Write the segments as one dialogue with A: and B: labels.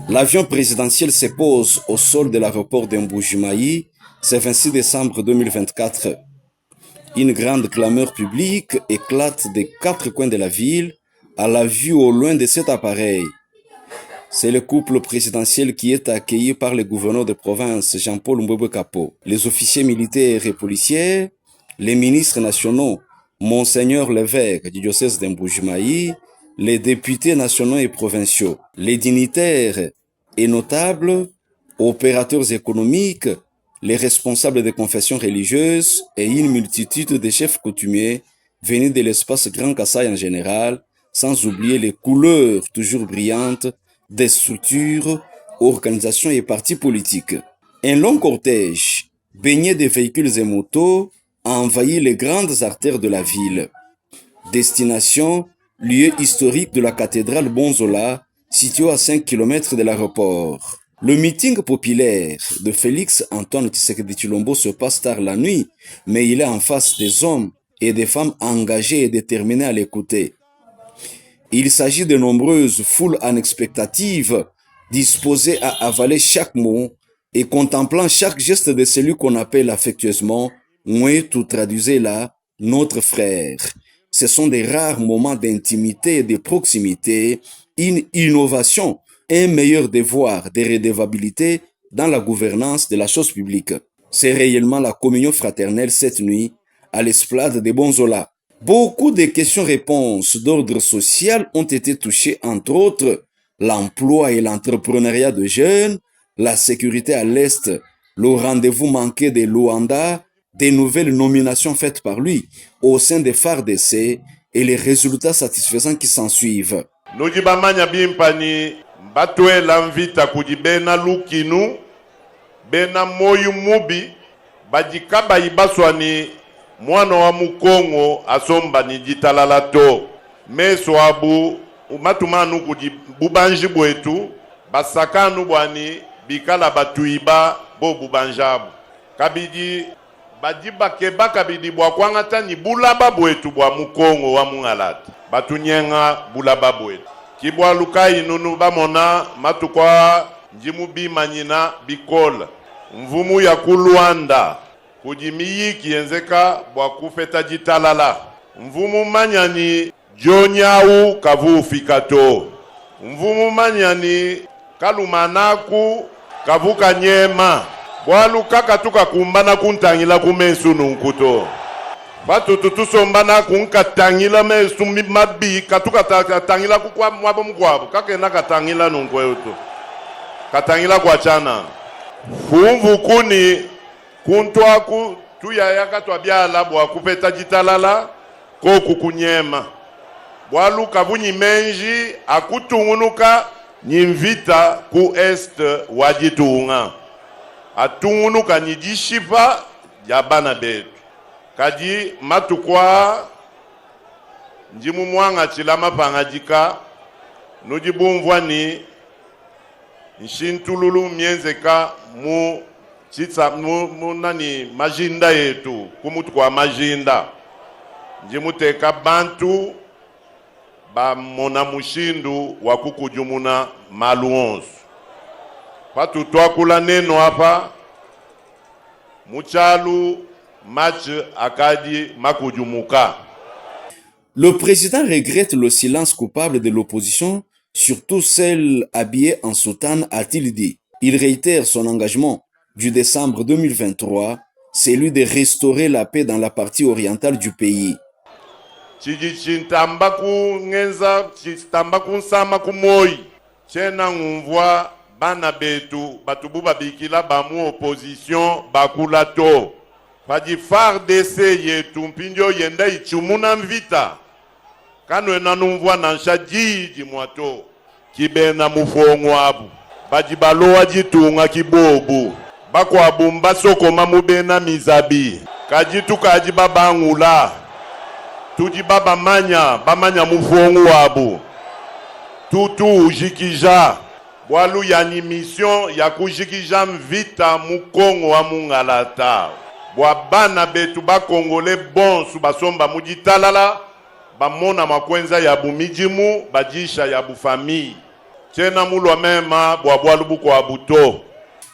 A: L'avion présidentiel se pose au sol de l'aéroport d'Mbujimayi ce 26 décembre 2024. Une grande clameur publique éclate des quatre coins de la ville à la vue au loin de cet appareil. C'est le couple présidentiel qui est accueilli par le gouverneur de province Jean-Paul Mbwebwe Kapo, les officiers militaires et policiers, les ministres nationaux Monseigneur l'évêque du diocèse d'Mbujimayi, les députés nationaux et provinciaux, les dignitaires et notables, opérateurs économiques, les responsables des confessions religieuses et une multitude de chefs coutumiers venus de l'espace Grand Kassai en général, sans oublier les couleurs toujours brillantes des structures, organisations et partis politiques. Un long cortège, baigné de véhicules et motos, a envahi les grandes artères de la ville. Destination, lieu historique de la cathédrale Bonzola, située à 5 km de l'aéroport. Le meeting populaire de Félix Antoine Tshisekedi Tshilombo se passe tard la nuit, mais il est en face des hommes et des femmes engagés et déterminés à l'écouter. Il s'agit de nombreuses foules en expectative, disposées à avaler chaque mot et contemplant chaque geste de celui qu'on appelle affectueusement Mwetu, traduisez là, notre frère. Ce sont des rares moments d'intimité et de proximité, une innovation, un meilleur devoir de redevabilité dans la gouvernance de la chose publique. C'est réellement la communion fraternelle cette nuit à l'esplanade de Bonzola. Beaucoup de questions-réponses d'ordre social ont été touchées, entre autres l'emploi et l'entrepreneuriat de jeunes, la sécurité à l'Est, le rendez-vous manqué de Luanda, des nouvelles nominations faites par lui au sein des FARDC et les résultats satisfaisants qui s'ensuivent.
B: Nujibamanya bimpani batwe lamvita kujibena lukinu bena moyu mubi bajikaba ibaswani mwana wa mukongo asomba ni jitalala to meso abu umatumanu kujibubanji bwetu basakanu bwani bikala batuiba bo bubanjabu kabidi bajiba keba kabidi bwa kwangata ni bulaba bwetu bwa mukongo wa mungalati batunyenga bulaba bwetu kibwa lukai nunu bamona matukwa njimu bimanyina bikola mvumu ya kulwanda kujimiyi kienzeka bwa kufeta jitalala mvumu manyani jonyau kavu fikato mvumu manyani kalumanaku kavuka nyema bwalu kaka tukakumbana kuntangila kumesu nunkuto batu tutusombana kunkatangila mesu mabi katuka tangila kukwa mwabo mkwabo kakena katangila nunkweto katangila kwa chana fumvu kuni kuntwa ku tuyaya katwa byala bwa kupeta jitalala ko kukunyema bwalu kabunyi menji akutungunuka nyimvita ku est wajitunga atungunuka nijishipa ya bana betu kaji matukwa njimu mwanga chilama pangajika nujibumvwa ni nshintululu mienzeka mu chitsa mu nani majinda yetu kumutu kwa majinda njimuteka bantu ba mona mushindu wa kukujumuna maluonsu patu twakula neno hapa muchalu match akadi makujumuka.
A: Le président regrette le silence coupable de l'opposition, surtout celle habillée en soutane, a-t-il dit. Il réitère son engagement du décembre 2023, celui de restaurer la paix dans la partie orientale du pays.
B: Chitambaku ngenza chitambaku nsama kumoi chena ngumvwa bana betu batububa bikila bamu opposition bakulato paji FARDC yetu mpinjo yenda ichumuna mvita kanwe nanumvwa nanshajiji mwato kibena mufongo abu baji baloa jitunga kibobu bakwa bumba soko mamubena mizabi kajitu kaji babangula tuji bamanya mufongo wabu tutu ujikija bwalu yani mission ya kujikija mvita mukongo wa mungalata bwa bana betu ba kongole bonsu basomba mujitalala bamona makwenza ya bumijimu bajisha ya bufami tshena mulwa mema bwabwalu buko abuto.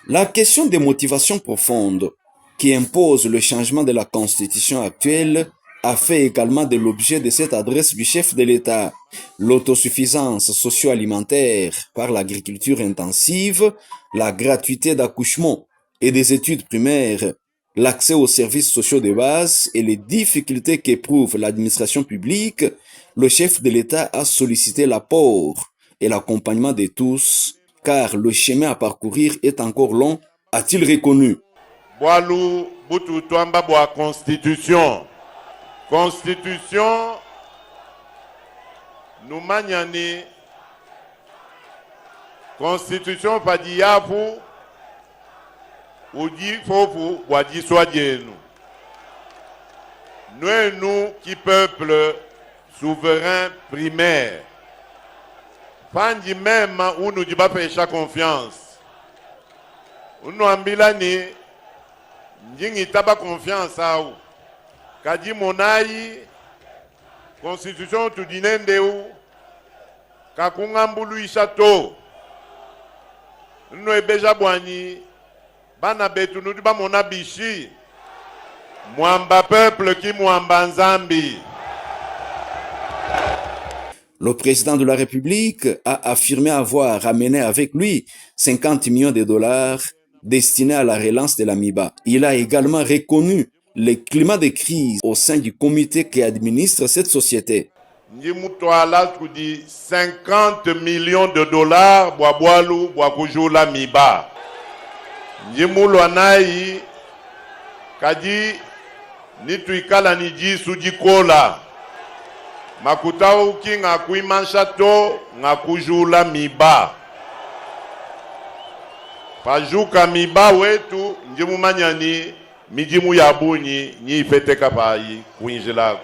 A: La question des motivations profondes qui impose le changement de la constitution actuelle a fait également de l'objet de cette adresse du chef de l'État. L'autosuffisance socio-alimentaire par l'agriculture intensive, la gratuité d'accouchement et des études primaires, l'accès aux services sociaux de base et les difficultés qu'éprouve l'administration publique, le chef de l'État a sollicité l'apport et l'accompagnement de tous, car le chemin à parcourir est encore long, a-t-il reconnu.
B: Bwalu butu twamba bwa constitution. Constitution nous manyani. Constitution padi yafu uji fofu wadi soadienu. Nous qui peuple souverain primaire. Pandi même où nous dit pas faire confiance. Nous ambilani njingi taba confiance au. Kadi monai constitution tu dinende ou kakungambulu ishato. Nous ebeja bwani bana betu nous ba mona bishi. Mwamba peuple qui mwamba nzambi.
A: Le président de la République a affirmé avoir amené avec lui 50 millions de dollars destinés à la relance de la MIBA. Il a également reconnu le climat de crise au sein du comité qui administre cette société.
B: Njimutwala kudi 50 millions de dollars bwabwalu bwakujula MIBA. Njimulwa nai kadi nituikala niji sujikola. Makutao ki ngakuimanshato ngakujula MIBA. Pajuka MIBA wetu njimu manyani mijimu yabuni ni ifete kapai kuinjela.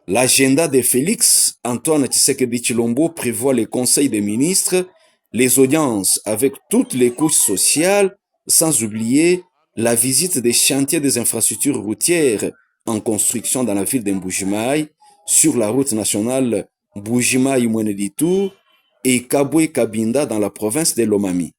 A: L'agenda de Félix Antoine Tshisekedi Tshilombo prévoit les conseils des ministres, les audiences avec toutes les couches sociales, sans oublier la visite des chantiers des infrastructures routières en construction dans la ville de Mbujimayi, sur la route nationale Mbujimayi-Mweneditu et Kabwe-Kabinda dans la province de Lomami.